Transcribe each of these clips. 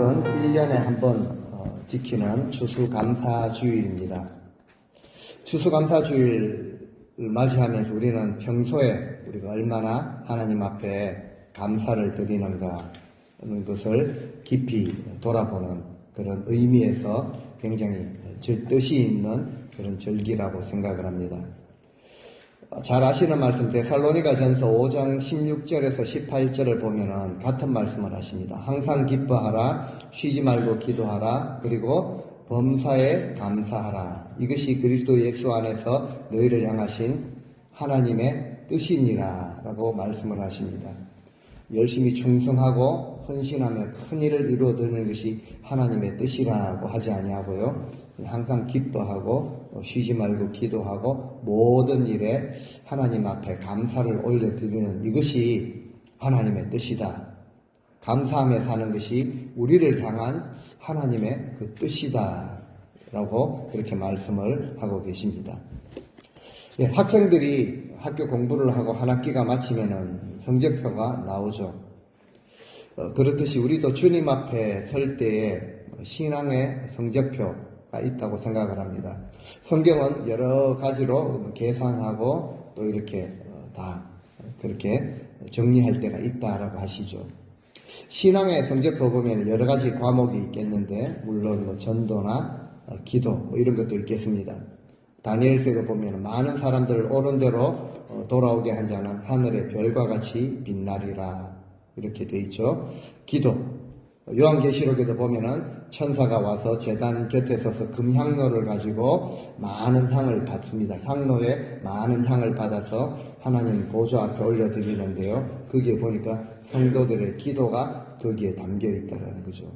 오늘은 1년에 한 번 지키는 추수감사주일입니다. 추수감사주일을 맞이하면서 우리는 평소에 우리가 얼마나 하나님 앞에 감사를 드리는가 하는 것을 깊이 돌아보는 그런 의미에서 굉장히 뜻이 있는 그런 절기라고 생각을 합니다. 잘 아시는 말씀 데살로니가전서 5장 16절에서 18절을 보면은 같은 말씀을 하십니다. 항상 기뻐하라, 쉬지 말고 기도하라, 그리고 범사에 감사하라. 이것이 그리스도 예수 안에서 너희를 향하신 하나님의 뜻이니라 라고 말씀을 하십니다. 열심히 충성하고 헌신하며 큰 일을 이루어드리는 것이 하나님의 뜻이라고 하지 아니하고요. 항상 기뻐하고 쉬지 말고 기도하고 모든 일에 하나님 앞에 감사를 올려드리는 이것이 하나님의 뜻이다. 감사하며 사는 것이 우리를 향한 하나님의 그 뜻이다 라고 그렇게 말씀을 하고 계십니다. 학생들이 학교 공부를 하고 한 학기가 마치면은 성적표가 나오죠. 그렇듯이 우리도 주님 앞에 설 때에 신앙의 성적표가 있다고 생각을 합니다. 성경은 여러 가지로 계산하고 또 이렇게 다 그렇게 정리할 때가 있다라고 하시죠. 신앙의 성적표 보면 여러 가지 과목이 있겠는데 물론 전도나 기도 이런 것도 있겠습니다. 다니엘서도 보면 많은 사람들을 옳은 대로 돌아오게 한 자는 하늘의 별과 같이 빛나리라 이렇게 돼 있죠. 기도 요한계시록에도 보면은 천사가 와서 제단 곁에 서서 금향로를 가지고 많은 향을 받습니다. 향로에 많은 향을 받아서 하나님 보좌 앞에 올려드리는데요. 거기에 보니까 성도들의 기도가 거기에 담겨 있다는 거죠.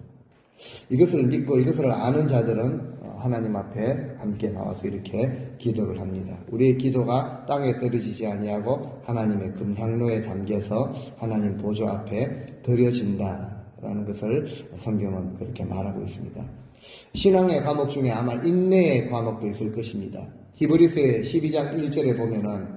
이것을 믿고 이것을 아는 자들은 하나님 앞에 함께 나와서 이렇게 기도를 합니다. 우리의 기도가 땅에 떨어지지 아니하고 하나님의 금향로에 담겨서 하나님 보좌 앞에 드려진다라는 것을 성경은 그렇게 말하고 있습니다. 신앙의 과목 중에 아마 인내의 과목도 있을 것입니다. 히브리서의 12장 1절에 보면은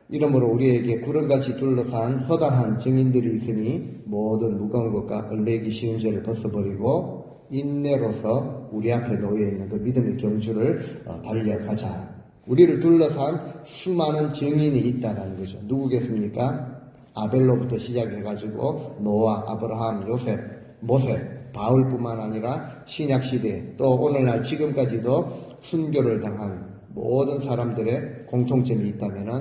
이러므로 우리에게 구름같이 둘러싼 허다한 증인들이 있으니 모든 무거운 것과 얼매기 쉬운 죄를 벗어버리고 인내로서 우리 앞에 놓여있는 그 믿음의 경주를 달려가자. 우리를 둘러싼 수많은 증인이 있다는 거죠. 누구겠습니까? 아벨로부터 시작해가지고 노아, 아브라함, 요셉, 모세, 바울뿐만 아니라 신약시대 또 오늘날 지금까지도 순교를 당한 모든 사람들의 공통점이 있다면은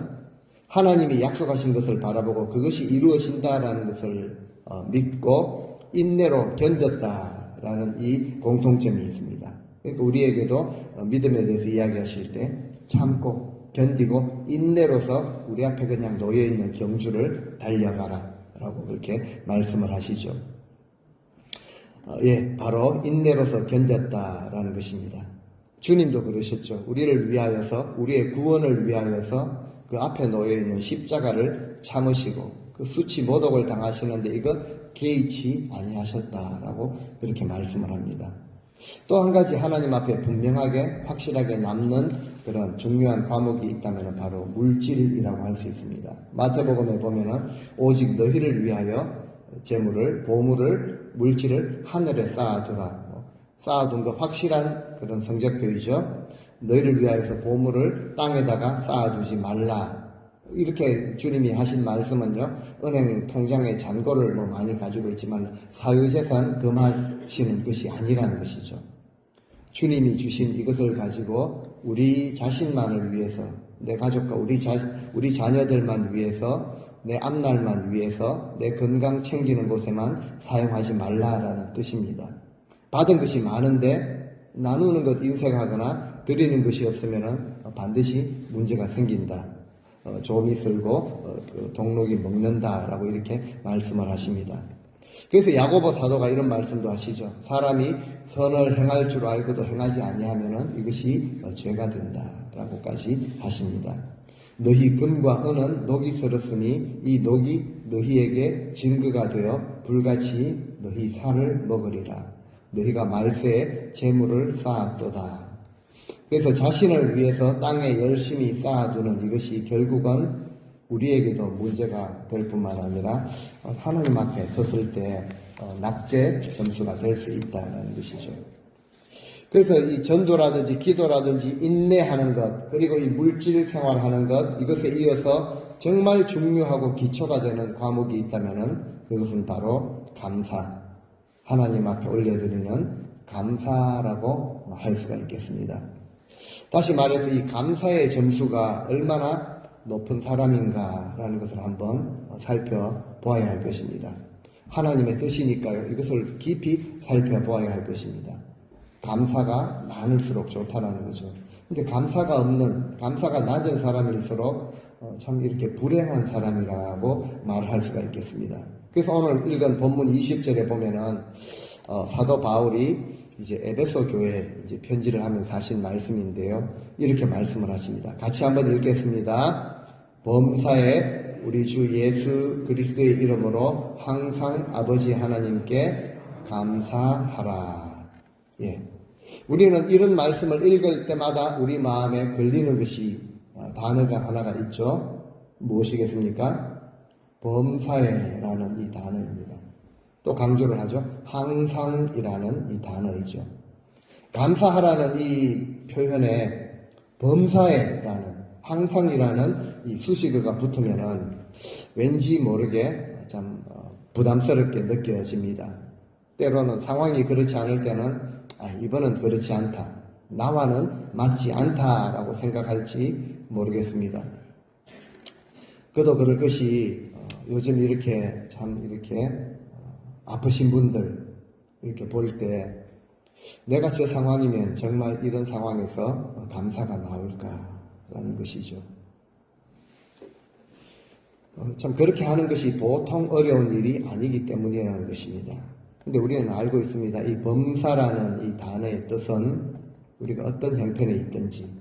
하나님이 약속하신 것을 바라보고 그것이 이루어진다라는 것을 믿고 인내로 견뎠다라는 이 공통점이 있습니다. 그러니까 우리에게도 믿음에 대해서 이야기하실 때 참고 견디고 인내로서 우리 앞에 그냥 놓여있는 경주를 달려가라 라고 그렇게 말씀을 하시죠. 바로 인내로서 견뎠다라는 것입니다. 주님도 그러셨죠. 우리를 위하여서 우리의 구원을 위하여서 그 앞에 놓여있는 십자가를 참으시고 그 수치 모독을 당하시는데 이거 개의치 아니하셨다라고 그렇게 말씀을 합니다. 또 한 가지 하나님 앞에 분명하게 확실하게 남는 그런 중요한 과목이 있다면 바로 물질이라고 할 수 있습니다. 마태복음에 보면은 오직 너희를 위하여 재물을 보물을 물질을 하늘에 쌓아두라. 쌓아둔 거 확실한 그런 성적표이죠. 너희를 위하여서 보물을 땅에다가 쌓아두지 말라. 이렇게 주님이 하신 말씀은요, 은행 통장에 잔고를 많이 가지고 있지만 사유재산 금하시는 것이 아니라는 것이죠. 주님이 주신 이것을 가지고 우리 자신만을 위해서, 내 가족과 우리 자녀들만 위해서, 내 앞날만 위해서, 내 건강 챙기는 곳에만 사용하지 말라라는 뜻입니다. 받은 것이 많은데 나누는 것 인색하거나 드리는 것이 없으면 반드시 문제가 생긴다. 좀이 쓸고 동록이 먹는다라고 이렇게 말씀을 하십니다. 그래서 야고보 사도가 이런 말씀도 하시죠. 사람이 선을 행할 줄 알고도 행하지 아니하면은 이것이 죄가 된다라고까지 하십니다. 너희 금과 은은 녹이 슬었으니 이 녹이 너희에게 증거가 되어 불같이 너희 살을 먹으리라. 너희가 말세에 재물을 쌓았도다. 그래서 자신을 위해서 땅에 열심히 쌓아두는 이것이 결국은 우리에게도 문제가 될 뿐만 아니라 하나님 앞에 섰을 때 낙제 점수가 될 수 있다는 것이죠. 그래서 이 전도라든지 기도라든지 인내하는 것, 그리고 이 물질 생활하는 것, 이것에 이어서 정말 중요하고 기초가 되는 과목이 있다면은 그것은 바로 감사. 하나님 앞에 올려드리는 감사라고 할 수가 있겠습니다. 다시 말해서 이 감사의 점수가 얼마나 높은 사람인가라는 것을 한번 살펴보아야 할 것입니다. 하나님의 뜻이니까요. 이것을 깊이 살펴보아야 할 것입니다. 감사가 많을수록 좋다라는 거죠. 근데 감사가 낮은 사람일수록 참 이렇게 불행한 사람이라고 말할 수가 있겠습니다. 그래서 오늘 읽은 본문 20절에 보면은 사도 바울이 이제 에베소 교회에 이제 편지를 하면서 하신 말씀인데요. 이렇게 말씀을 하십니다. 같이 한번 읽겠습니다. 범사에 우리 주 예수 그리스도의 이름으로 항상 아버지 하나님께 감사하라. 예. 우리는 이런 말씀을 읽을 때마다 우리 마음에 걸리는 것이 단어가 하나가 있죠. 무엇이겠습니까? 범사에라는 이 단어입니다. 또 강조를 하죠. 항상이라는 이 단어이죠. 감사하라는 이 표현에 범사에라는 항상이라는 이 수식어가 붙으면은 왠지 모르게 참 부담스럽게 느껴집니다. 때로는 상황이 그렇지 않을 때는 이번은 그렇지 않다. 나와는 맞지 않다라고 생각할지 모르겠습니다. 그도 그럴 것이 요즘 이렇게 아프신 분들 이렇게 볼 때 내가 저 상황이면 정말 이런 상황에서 감사가 나올까라는 것이죠. 참 그렇게 하는 것이 보통 어려운 일이 아니기 때문이라는 것입니다. 근데 우리는 알고 있습니다. 이 범사라는 이 단어의 뜻은 우리가 어떤 형편에 있든지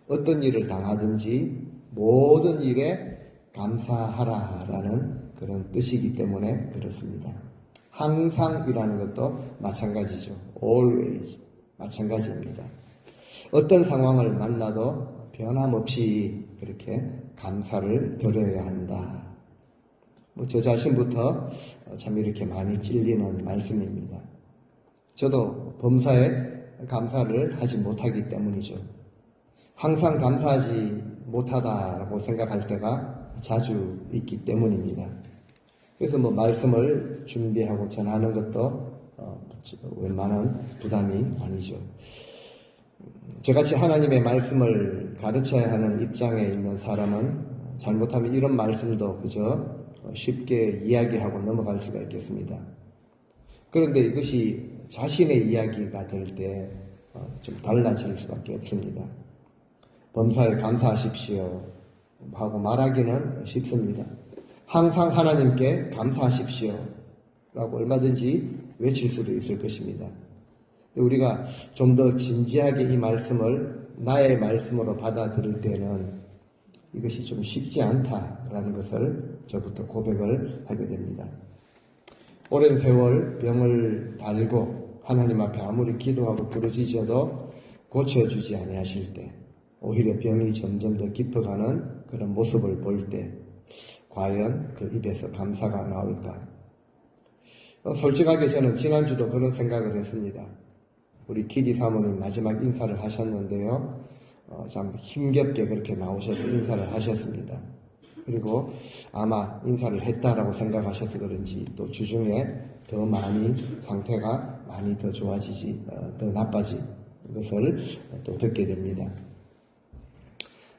어떤 일을 당하든지 모든 일에 감사하라라는 그런 뜻이기 때문에 그렇습니다. 항상이라는 것도 마찬가지죠. always 마찬가지입니다. 어떤 상황을 만나도 변함없이 그렇게 감사를 드려야 한다. 저 자신부터 참 이렇게 많이 찔리는 말씀입니다. 저도 범사에 감사를 하지 못하기 때문이죠. 항상 감사하지 못하다라고 생각할 때가 자주 있기 때문입니다. 그래서 말씀을 준비하고 전하는 것도 웬만한 부담이 아니죠. 저같이 하나님의 말씀을 가르쳐야 하는 입장에 있는 사람은 잘못하면 이런 말씀도 그저 쉽게 이야기하고 넘어갈 수가 있겠습니다. 그런데 이것이 자신의 이야기가 될 때 좀 달라질 수밖에 없습니다. 범사에 감사하십시오 하고 말하기는 쉽습니다. 항상 하나님께 감사하십시오 라고 얼마든지 외칠 수도 있을 것입니다. 우리가 좀 더 진지하게 이 말씀을 나의 말씀으로 받아들일 때는 이것이 좀 쉽지 않다라는 것을 저부터 고백을 하게 됩니다. 오랜 세월 병을 달고 하나님 앞에 아무리 기도하고 부르짖어도 고쳐주지 아니하실 때, 오히려 병이 점점 더 깊어가는 그런 모습을 볼 때 과연 그 입에서 감사가 나올까? 솔직하게 저는 지난주도 그런 생각을 했습니다. 우리 키디 사모님 마지막 인사를 하셨는데요. 참 힘겹게 그렇게 나오셔서 인사를 하셨습니다. 그리고 아마 인사를 했다라고 생각하셔서 그런지 또 주중에 더 많이 상태가 많이 더 좋아지지, 더 나빠진 것을 또 듣게 됩니다.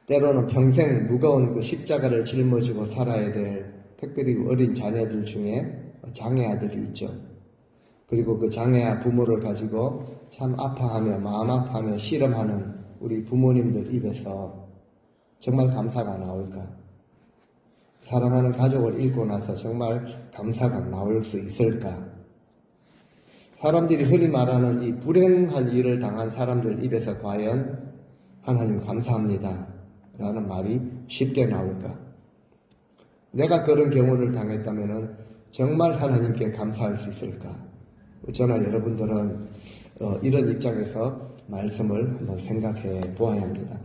때로는 평생 무거운 그 십자가를 짊어지고 살아야 될 특별히 어린 자녀들 중에 장애아들이 있죠. 그리고 그 장애아 부모를 가지고 참 아파하며 마음 아파하며 씨름하는 우리 부모님들 입에서 정말 감사가 나올까? 사랑하는 가족을 잃고 나서 정말 감사가 나올 수 있을까? 사람들이 흔히 말하는 이 불행한 일을 당한 사람들 입에서 과연 하나님 감사합니다 라는 말이 쉽게 나올까? 내가 그런 경우를 당했다면 정말 하나님께 감사할 수 있을까? 저나 여러분들은 이런 입장에서 말씀을 한번 생각해 보아야 합니다.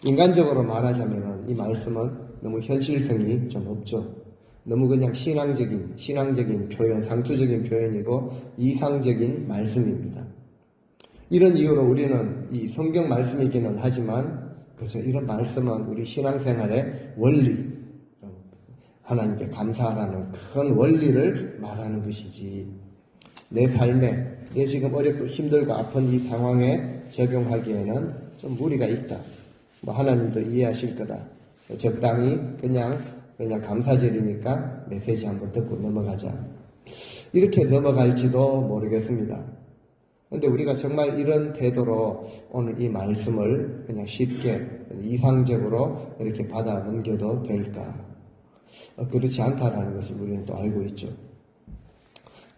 인간적으로 말하자면 이 말씀은 너무 현실성이 좀 없죠. 너무 그냥 신앙적인 표현, 상투적인 표현이고 이상적인 말씀입니다. 이런 이유로 우리는 이 성경 말씀이기는 하지만 그저 이런 말씀은 우리 신앙생활의 원리, 하나님께 감사하라는 큰 원리를 말하는 것이지, 내 삶에 내 지금 어렵고 힘들고 아픈 이 상황에 적용하기에는 좀 무리가 있다. 하나님도 이해하실 거다. 적당히 그냥 감사절이니까 메시지 한번 듣고 넘어가자. 이렇게 넘어갈지도 모르겠습니다. 근데 우리가 정말 이런 태도로 오늘 이 말씀을 그냥 쉽게 이상적으로 이렇게 받아 넘겨도 될까? 그렇지 않다라는 것을 우리는 또 알고 있죠.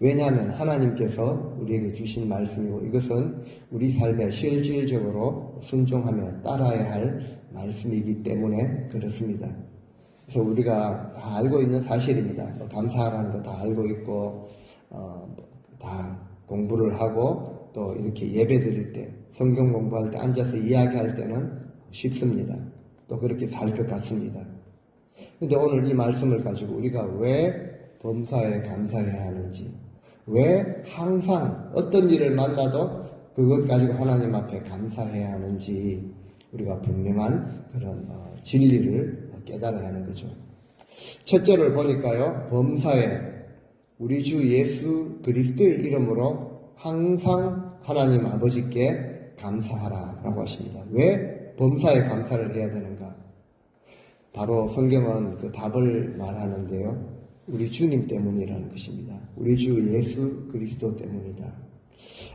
왜냐하면 하나님께서 우리에게 주신 말씀이고 이것은 우리 삶에 실질적으로 순종하며 따라야 할 말씀이기 때문에 그렇습니다. 그래서 우리가 다 알고 있는 사실입니다. 감사하라는 거 다 알고 있고 다 공부를 하고 또 이렇게 예배 드릴 때, 성경 공부할 때 앉아서 이야기할 때는 쉽습니다. 또 그렇게 살 것 같습니다. 근데 오늘 이 말씀을 가지고 우리가 왜 범사에 감사해야 하는지, 왜 항상 어떤 일을 만나도 그것 가지고 하나님 앞에 감사해야 하는지 우리가 분명한 그런 진리를 깨달아야 하는 거죠. 첫째를 보니까요, 범사에 우리 주 예수 그리스도의 이름으로 항상 하나님 아버지께 감사하라 라고 하십니다. 왜 범사에 감사를 해야 되는가? 바로 성경은 그 답을 말하는데요, 우리 주님 때문이라는 것입니다. 우리 주 예수 그리스도 때문이다.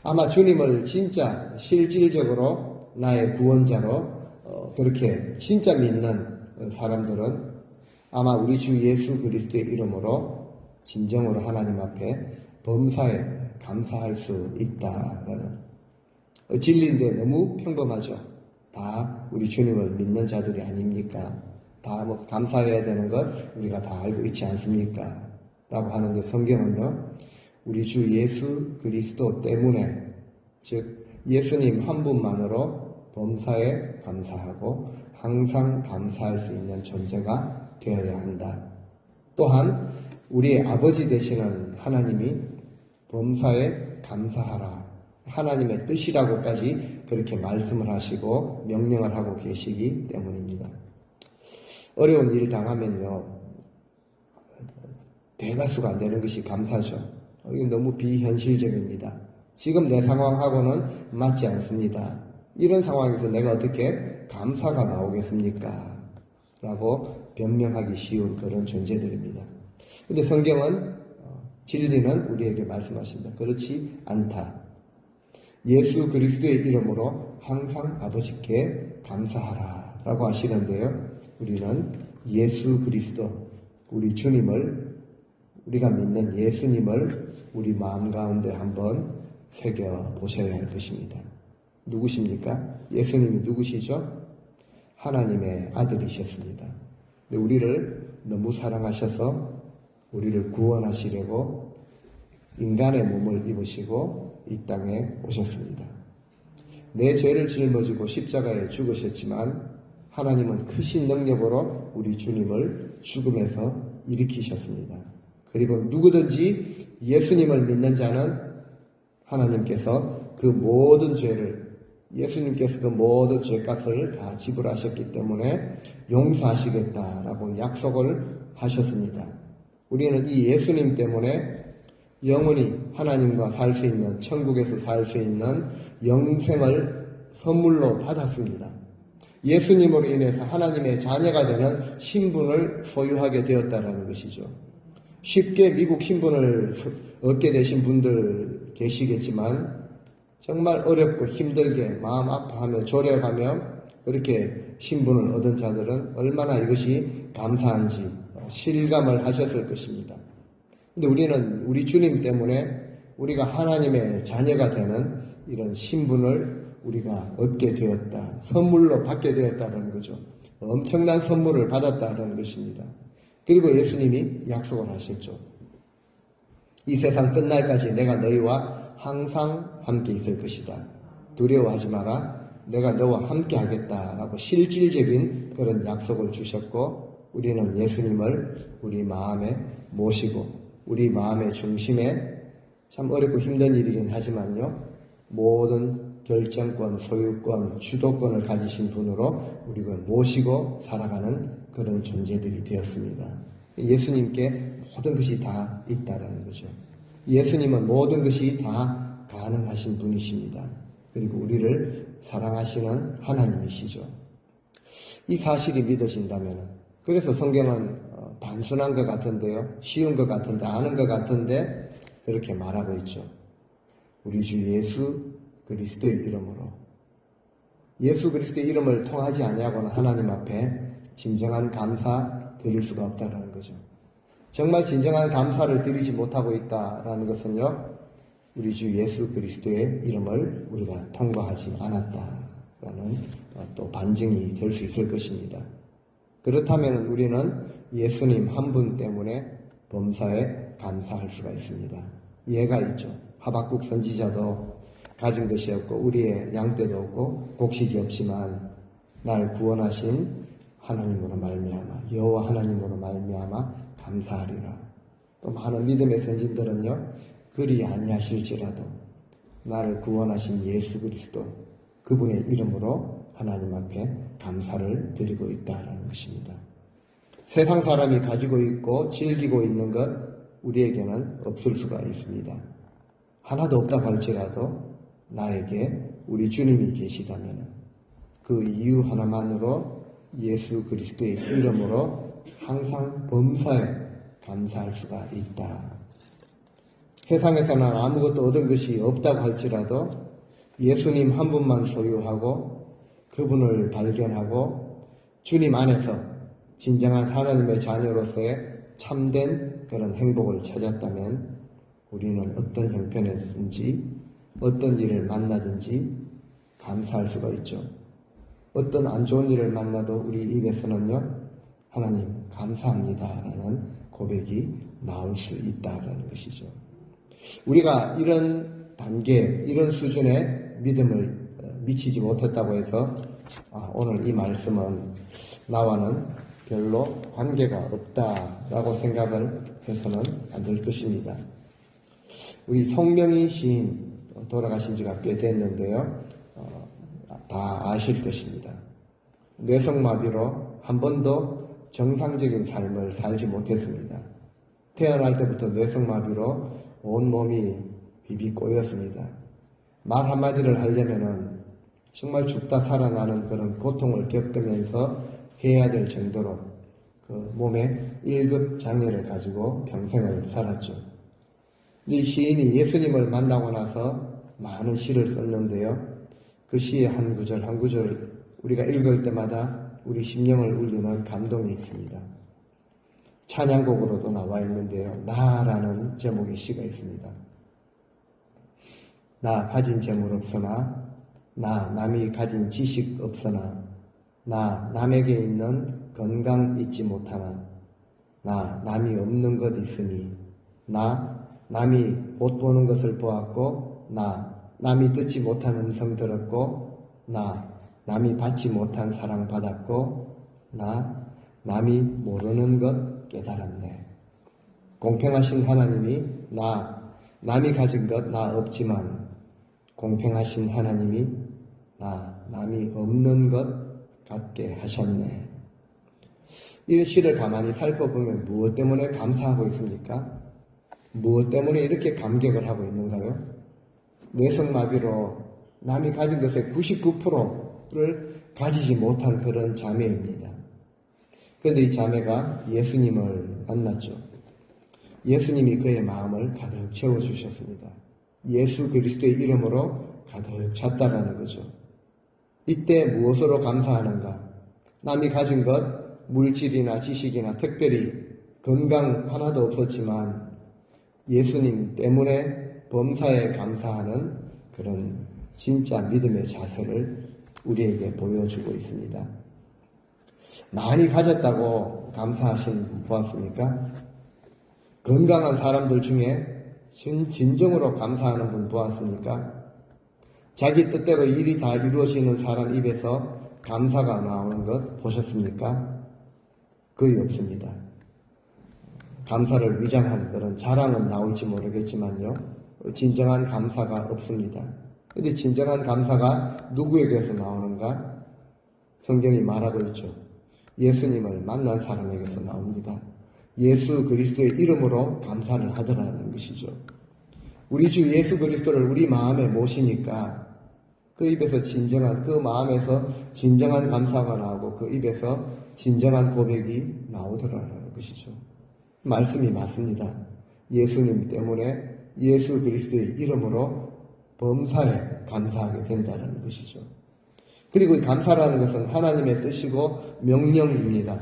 아마 주님을 진짜 실질적으로 나의 구원자로 그렇게 진짜 믿는 사람들은 아마 우리 주 예수 그리스도의 이름으로 진정으로 하나님 앞에 범사에 감사할 수 있다라는, 진리인데 너무 평범하죠. 다 우리 주님을 믿는 자들이 아닙니까? 다 감사해야 되는 것 우리가 다 알고 있지 않습니까? 라고 하는데 성경은요, 우리 주 예수 그리스도 때문에, 즉 예수님 한 분만으로 범사에 감사하고 항상 감사할 수 있는 존재가 되어야 한다. 또한 우리의 아버지 되시는 하나님이 범사에 감사하라, 하나님의 뜻이라고까지 그렇게 말씀을 하시고 명령을 하고 계시기 때문입니다. 어려운 일 당하면요, 대다수가 안 되는 것이 감사죠. 이건 너무 비현실적입니다. 지금 내 상황하고는 맞지 않습니다. 이런 상황에서 내가 어떻게 감사가 나오겠습니까? 라고 변명하기 쉬운 그런 존재들입니다. 근데 성경은, 진리는 우리에게 말씀하십니다. 그렇지 않다. 예수 그리스도의 이름으로 항상 아버지께 감사하라 라고 하시는데요, 우리는 예수 그리스도, 우리 주님을, 우리가 믿는 예수님을 우리 마음 가운데 한번 새겨 보셔야 할 것입니다. 누구십니까? 예수님이 누구시죠? 하나님의 아들이셨습니다. 근데 우리를 너무 사랑하셔서 우리를 구원하시려고 인간의 몸을 입으시고 이 땅에 오셨습니다. 내 죄를 짊어지고 십자가에 죽으셨지만 하나님은 크신 능력으로 우리 주님을 죽음에서 일으키셨습니다. 그리고 누구든지 예수님을 믿는 자는 하나님께서 그 모든 죄를, 예수님께서 그 모든 죄값을 다 지불하셨기 때문에 용서하시겠다라고 약속을 하셨습니다. 우리는 이 예수님 때문에 영원히 하나님과 살 수 있는, 천국에서 살 수 있는 영생을 선물로 받았습니다. 예수님으로 인해서 하나님의 자녀가 되는 신분을 소유하게 되었다는 것이죠. 쉽게 미국 신분을 얻게 되신 분들 계시겠지만 정말 어렵고 힘들게 마음 아파하며 조력하며 그렇게 신분을 얻은 자들은 얼마나 이것이 감사한지 실감을 하셨을 것입니다. 근데 우리는 우리 주님 때문에 우리가 하나님의 자녀가 되는 이런 신분을 우리가 얻게 되었다, 선물로 받게 되었다는 거죠. 엄청난 선물을 받았다는 것입니다. 그리고 예수님이 약속을 하셨죠. 이 세상 끝날까지 내가 너희와 항상 함께 있을 것이다. 두려워하지 마라. 내가 너와 함께 하겠다라고 실질적인 그런 약속을 주셨고, 우리는 예수님을 우리 마음에 모시고 우리 마음의 중심에 참 어렵고 힘든 일이긴 하지만요. 모든 결정권, 소유권, 주도권을 가지신 분으로 우리가 모시고 살아가는 그런 존재들이 되었습니다. 예수님께 모든 것이 다 있다라는 거죠. 예수님은 모든 것이 다 가능하신 분이십니다. 그리고 우리를 사랑하시는 하나님이시죠. 이 사실이 믿어진다면, 그래서 성경은 단순한 것 같은데요, 쉬운 것 같은데, 아는 것 같은데 그렇게 말하고 있죠. 우리 주 예수 그리스도의 이름으로. 예수 그리스도의 이름을 통하지 아니하고는 하나님 앞에 진정한 감사 드릴 수가 없다는 거죠. 정말 진정한 감사를 드리지 못하고 있다라는 것은요, 우리 주 예수 그리스도의 이름을 우리가 통과하지 않았다라는 또 반증이 될 수 있을 것입니다. 그렇다면 우리는 예수님 한 분 때문에 범사에 감사할 수가 있습니다. 예가 있죠. 하박국 선지자도 가진 것이 없고 우리의 양떼도 없고 곡식이 없지만 날 구원하신 하나님으로 말미암아 여호와 하나님으로 말미암아 감사하리라. 또 많은 믿음의 선진들은요, 그리 아니하실지라도 나를 구원하신 예수 그리스도 그분의 이름으로 하나님 앞에 감사를 드리고 있다라는 것입니다. 세상 사람이 가지고 있고 즐기고 있는 것 우리에게는 없을 수가 있습니다. 하나도 없다고 할지라도 나에게 우리 주님이 계시다면 그 이유 하나만으로 예수 그리스도의 이름으로 항상 범사에 감사할 수가 있다. 세상에서는 아무것도 얻은 것이 없다고 할지라도 예수님 한 분만 소유하고 그분을 발견하고 주님 안에서 진정한 하나님의 자녀로서의 참된 그런 행복을 찾았다면 우리는 어떤 형편에서든지 어떤 일을 만나든지 감사할 수가 있죠. 어떤 안 좋은 일을 만나도 우리 입에서는요, 하나님 감사합니다 라는 고백이 나올 수 있다라는 것이죠. 우리가 이런 단계, 이런 수준의 믿음을 미치지 못했다고 해서 오늘 이 말씀은 나와는 별로 관계가 없다라고 생각을 해서는 안 될 것입니다. 우리 송명희 시인 돌아가신 지가 꽤 됐는데요. 다 아실 것입니다. 뇌성마비로 한 번도 정상적인 삶을 살지 못했습니다. 태어날 때부터 뇌성마비로 온몸이 비비 꼬였습니다. 말 한마디를 하려면은 정말 죽다 살아나는 그런 고통을 겪으면서 해야 될 정도로 그 몸에 1급 장애를 가지고 평생을 살았죠. 이 시인이 예수님을 만나고 나서 많은 시를 썼는데요. 그 시의 한 구절 한 구절 우리가 읽을 때마다 우리 심령을 울리는 감동이 있습니다. 찬양곡으로도 나와 있는데요. 나라는 제목의 시가 있습니다. 나 가진 재물 없으나, 나 남이 가진 지식 없으나, 나 남에게 있는 건강 잊지 못하나, 나 남이 없는 것 있으니, 나 남이 못 보는 것을 보았고, 나 남이 듣지 못한 음성 들었고, 나 남이 받지 못한 사랑 받았고, 나 남이 모르는 것 깨달았네. 공평하신 하나님이 남이 가진 것 나 없지만 공평하신 하나님이 남이 없는 것 갖게 하셨네. 이 시를 가만히 살펴보면 무엇 때문에 감사하고 있습니까? 무엇 때문에 이렇게 감격을 하고 있는가요? 뇌성마비로 남이 가진 것의 99%를 가지지 못한 그런 자매입니다. 그런데 이 자매가 예수님을 만났죠. 예수님이 그의 마음을 가득 채워주셨습니다. 예수 그리스도의 이름으로 가득 찼다라는 거죠. 이때 무엇으로 감사하는가? 남이 가진 것, 물질이나 지식이나 특별히 건강 하나도 없었지만 예수님 때문에 범사에 감사하는 그런 진짜 믿음의 자세를 우리에게 보여주고 있습니다. 많이 가졌다고 감사하신 분 보았습니까? 건강한 사람들 중에 진정으로 감사하는 분 보았습니까? 자기 뜻대로 일이 다 이루어지는 사람 입에서 감사가 나오는 것 보셨습니까? 거의 없습니다. 감사를 위장한 그런 자랑은 나올지 모르겠지만요, 진정한 감사가 없습니다. 근데 진정한 감사가 누구에게서 나오는가? 성경이 말하고 있죠. 예수님을 만난 사람에게서 나옵니다. 예수 그리스도의 이름으로 감사를 하더라는 것이죠. 우리 주 예수 그리스도를 우리 마음에 모시니까 그 입에서 그 마음에서 진정한 감사가 나오고 그 입에서 진정한 고백이 나오더라는 것이죠. 말씀이 맞습니다. 예수님 때문에 예수 그리스도의 이름으로 범사에 감사하게 된다는 것이죠. 그리고 이 감사라는 것은 하나님의 뜻이고 명령입니다.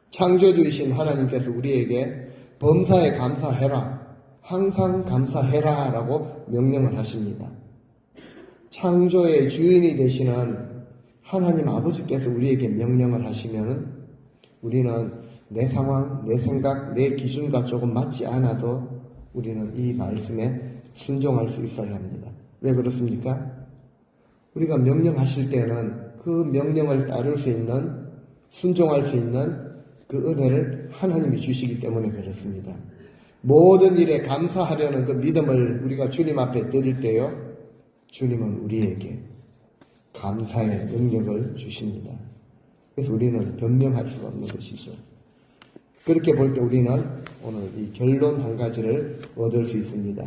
창조주이신 하나님께서 우리에게 범사에 감사해라, 항상 감사해라 라고 명령을 하십니다. 창조의 주인이 되시는 하나님 아버지께서 우리에게 명령을 하시면 우리는 내 상황, 내 생각, 내 기준과 조금 맞지 않아도 우리는 이 말씀에 순종할 수 있어야 합니다. 왜 그렇습니까? 우리가 명령하실 때는 그 명령을 따를 수 있는, 순종할 수 있는 그 은혜를 하나님이 주시기 때문에 그렇습니다. 모든 일에 감사하려는 그 믿음을 우리가 주님 앞에 드릴 때요, 주님은 우리에게 감사의 능력을 주십니다. 그래서 우리는 변명할 수가 없는 것이죠. 그렇게 볼 때 우리는 오늘 이 결론 한 가지를 얻을 수 있습니다.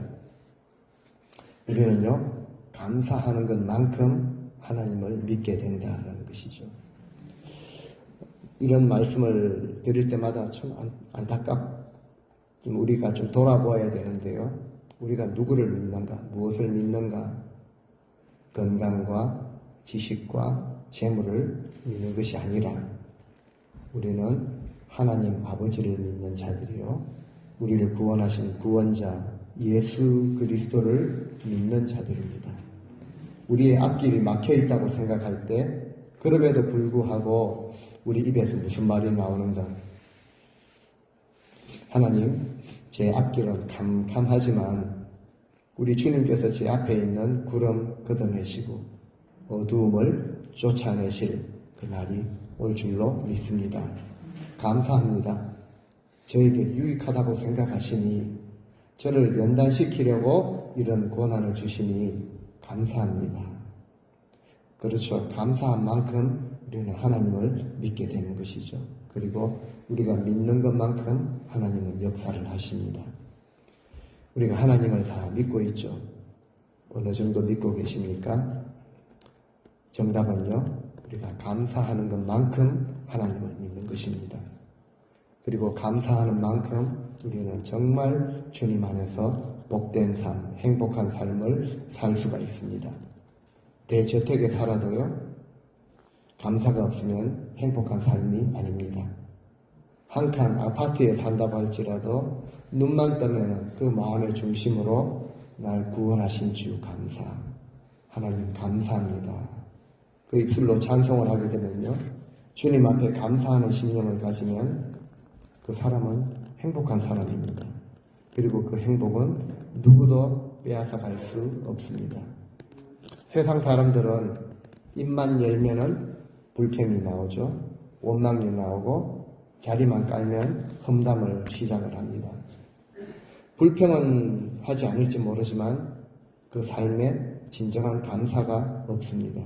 우리는요, 감사하는 것만큼 하나님을 믿게 된다는 것이죠. 이런 말씀을 드릴 때마다 좀 좀 우리가 좀 돌아보아야 되는데요. 우리가 누구를 믿는가, 무엇을 믿는가, 건강과 지식과 재물을 믿는 것이 아니라 우리는 하나님 아버지를 믿는 자들이요, 우리를 구원하신 구원자 예수 그리스도를 믿는 자들입니다. 우리의 앞길이 막혀 있다고 생각할 때 그럼에도 불구하고 우리 입에서 무슨 말이 나오는가? 하나님, 제 앞길은 캄캄하지만 우리 주님께서 제 앞에 있는 구름 걷어내시고 어두움을 쫓아내실 그 날이 올 줄로 믿습니다. 감사합니다. 저에게 유익하다고 생각하시니 저를 연단시키려고 이런 권한을 주시니 감사합니다. 그렇죠. 감사한 만큼 우리는 하나님을 믿게 되는 것이죠. 그리고 우리가 믿는 것만큼 하나님은 역사를 하십니다. 우리가 하나님을 다 믿고 있죠. 어느 정도 믿고 계십니까? 정답은요, 우리가 감사하는 것만큼 하나님을 믿는 것입니다. 그리고 감사하는 만큼 우리는 정말 주님 안에서 복된 삶, 행복한 삶을 살 수가 있습니다. 대저택에 살아도요, 감사가 없으면 행복한 삶이 아닙니다. 한 칸 아파트에 산다고 할지라도 눈만 뜨면 그 마음의 중심으로 날 구원하신 주 감사, 하나님 감사합니다. 그 입술로 찬송을 하게 되면요, 주님 앞에 감사하는 심령을 가지면 그 사람은 행복한 사람입니다. 그리고 그 행복은 누구도 빼앗아갈 수 없습니다. 세상 사람들은 입만 열면은 불평이 나오죠. 원망이 나오고 자리만 깔면 험담을 시작을 합니다. 불평은 하지 않을지 모르지만 그 삶에 진정한 감사가 없습니다.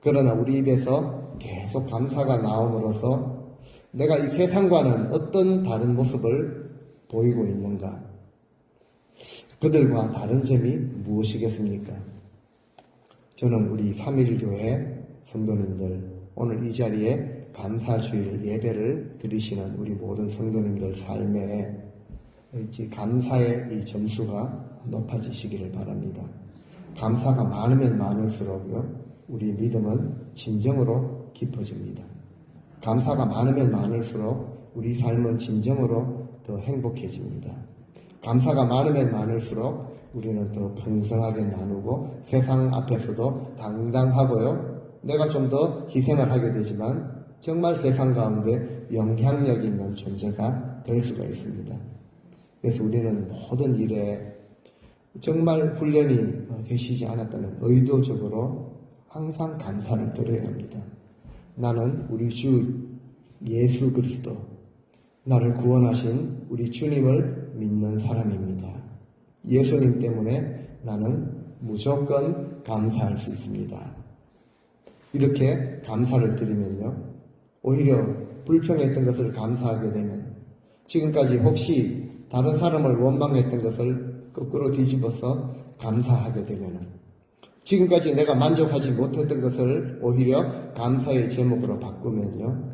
그러나 우리 입에서 계속 감사가 나옴으로써 내가 이 세상과는 어떤 다른 모습을 보이고 있는가? 그들과 다른 점이 무엇이겠습니까? 저는 우리 3.1교회 성도님들, 오늘 이 자리에 감사주일 예배를 드리시는 우리 모든 성도님들 삶에 감사의 이 점수가 높아지시기를 바랍니다. 감사가 많으면 많을수록요, 우리 믿음은 진정으로 깊어집니다. 감사가 많으면 많을수록 우리 삶은 진정으로 더 행복해집니다. 감사가 많으면 많을수록 우리는 더 풍성하게 나누고 세상 앞에서도 당당하고요, 내가 좀 더 희생을 하게 되지만 정말 세상 가운데 영향력 있는 존재가 될 수가 있습니다. 그래서 우리는 모든 일에 정말 훈련이 되시지 않았다면 의도적으로 항상 감사를 드려야 합니다. 나는 우리 주 예수 그리스도, 나를 구원하신 우리 주님을 믿는 사람입니다. 예수님 때문에 나는 무조건 감사할 수 있습니다. 이렇게 감사를 드리면요, 오히려 불평했던 것을 감사하게 되면 지금까지 혹시 다른 사람을 원망했던 것을 거꾸로 뒤집어서 감사하게 되면 지금까지 내가 만족하지 못했던 것을 오히려 감사의 제목으로 바꾸면요,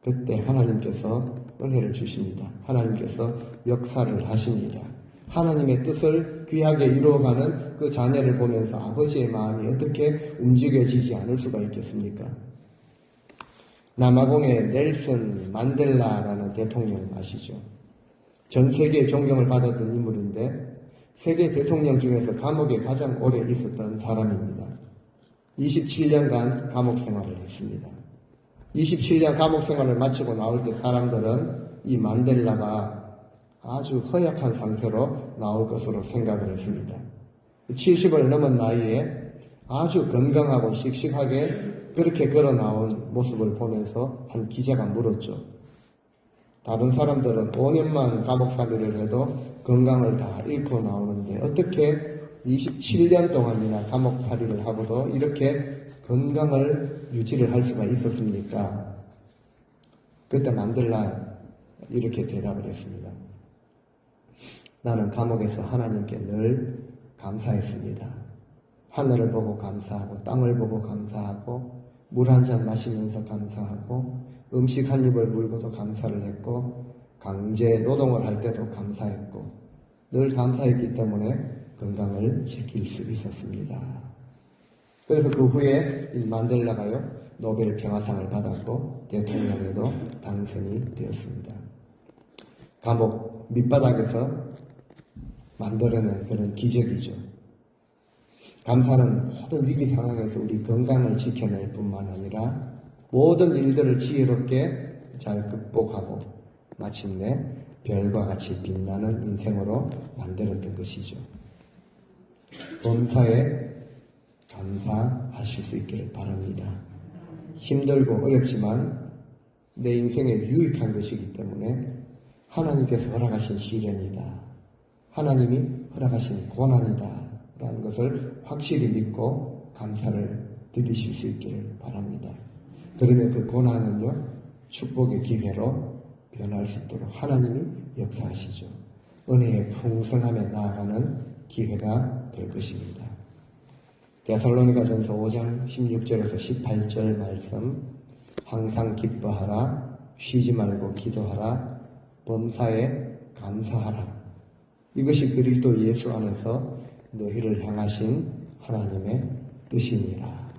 그때 하나님께서 은혜를 주십니다. 하나님께서 역사를 하십니다. 하나님의 뜻을 귀하게 이루어가는 그 자녀를 보면서 아버지의 마음이 어떻게 움직여지지 않을 수가 있겠습니까? 남아공의 넬슨 만델라라는 대통령 아시죠? 전 세계의 존경을 받았던 인물인데 세계 대통령 중에서 감옥에 가장 오래 있었던 사람입니다. 27년간 감옥 생활을 했습니다. 27년 감옥 생활을 마치고 나올 때 사람들은 이 만델라가 아주 허약한 상태로 나올 것으로 생각을 했습니다. 70을 넘은 나이에 아주 건강하고 씩씩하게 그렇게 걸어 나온 모습을 보면서 한 기자가 물었죠. 다른 사람들은 5년만 감옥살이를 해도 건강을 다 잃고 나오는데 어떻게 27년 동안이나 감옥살이를 하고도 이렇게 건강을 유지를 할 수가 있었습니까? 그때 만델라 이렇게 대답을 했습니다. 나는 감옥에서 하나님께 늘 감사했습니다. 하늘을 보고 감사하고 땅을 보고 감사하고 물 한 잔 마시면서 감사하고 음식 한 입을 물고도 감사를 했고 강제 노동을 할 때도 감사했고 늘 감사했기 때문에 건강을 지킬 수 있었습니다. 그래서 그 후에 이 만델라가요 노벨 평화상을 받았고 대통령에도 당선이 되었습니다. 감옥 밑바닥에서 만들어낸 그런 기적이죠. 감사는 모든 위기 상황에서 우리 건강을 지켜낼 뿐만 아니라 모든 일들을 지혜롭게 잘 극복하고 마침내 별과 같이 빛나는 인생으로 만들었던 것이죠. 범사에 감사하실 수 있기를 바랍니다. 힘들고 어렵지만 내 인생에 유익한 것이기 때문에 하나님께서 허락하신 시련이다. 하나님이 허락하신 고난이다. 라는 것을 확실히 믿고 감사를 드리실 수 있기를 바랍니다. 그러면 그 고난은요, 축복의 기회로 변할 수 있도록 하나님이 역사하시죠. 은혜의 풍성함에 나아가는 기회가 될 것입니다. 데살로니가전서 5장 16절에서 18절 말씀, 항상 기뻐하라, 쉬지 말고 기도하라, 범사에 감사하라. 이것이 그리스도 예수 안에서 너희를 향하신 하나님의 뜻이니라.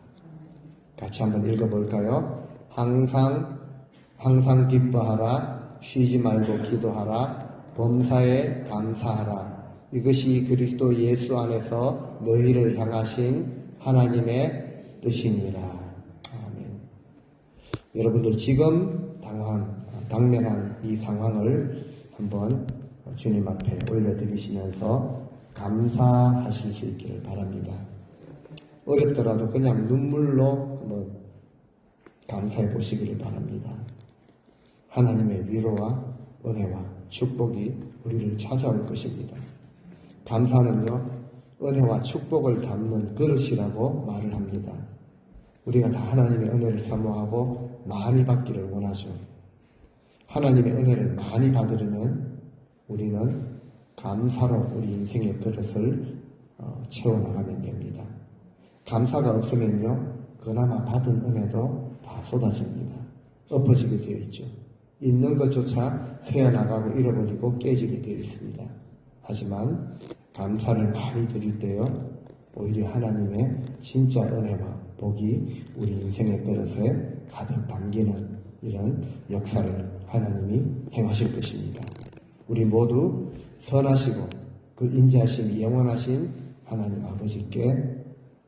같이 한번 읽어볼까요? 항상 기뻐하라, 쉬지 말고 기도하라, 범사에 감사하라. 이것이 그리스도 예수 안에서 너희를 향하신 하나님의 뜻이니라. 아멘. 여러분들 지금 당면한 이 상황을 한번 주님 앞에 올려드리시면서 감사하실 수 있기를 바랍니다. 어렵더라도 그냥 눈물로 한번 감사해 보시기를 바랍니다. 하나님의 위로와 은혜와 축복이 우리를 찾아올 것입니다. 감사는요, 은혜와 축복을 담는 그릇이라고 말을 합니다. 우리가 다 하나님의 은혜를 사모하고 많이 받기를 원하죠. 하나님의 은혜를 많이 받으려면 우리는 감사로 우리 인생의 그릇을 채워나가면 됩니다. 감사가 없으면요, 그나마 받은 은혜도 다 쏟아집니다. 엎어지게 되어 있죠. 있는 것조차 새어나가고 잃어버리고 깨지게 되어 있습니다. 하지만 감사를 많이 드릴 때요, 오히려 하나님의 진짜 은혜와 복이 우리 인생의 그릇에 가득 담기는 이런 역사를 하나님이 행하실 것입니다. 우리 모두 선하시고 그 인자하심이 영원하신 하나님 아버지께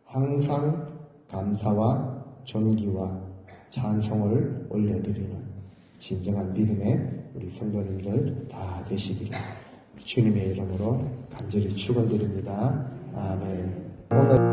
항상 감사와 존귀와 찬송을 올려드리는 진정한 믿음의 우리 성도님들 다 되시기를 주님의 이름으로 간절히 축원드립니다. 아멘. 오늘